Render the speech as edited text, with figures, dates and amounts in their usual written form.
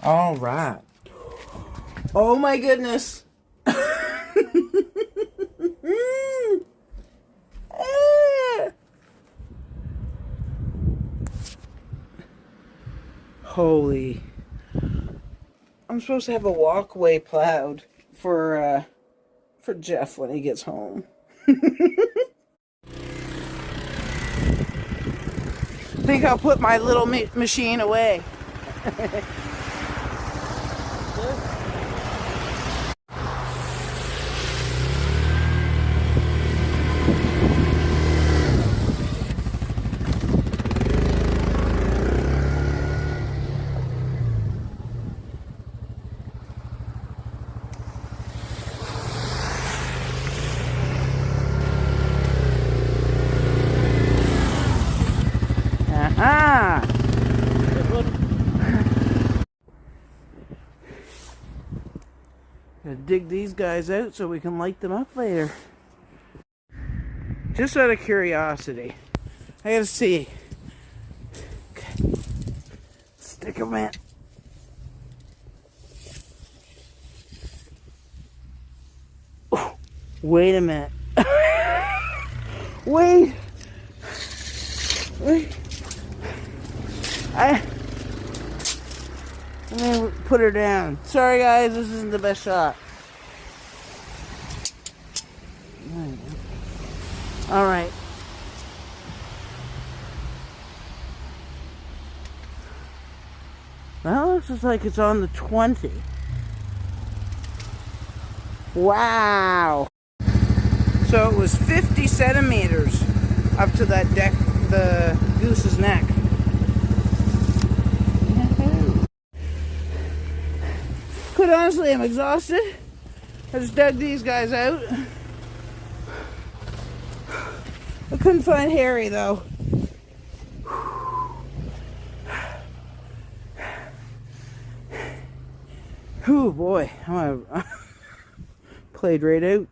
All right. Oh my goodness. Holy. I'm supposed to have a walkway plowed for Jeff when he gets home. I think I'll put my little machine away. Aha! Gotta dig these guys out so we can light them up later. Just out of curiosity, I gotta see. Okay. Stick them in. Oh, wait a minute. Wait. Let me put her down. Sorry guys, this isn't the best shot. Alright. Well, this is like it's on the 20. Wow. So it was 50 centimeters up to that deck, the goose's neck. Quite honestly, I'm exhausted. I just dug these guys out. I couldn't find Harry though. Oh boy, I played right out.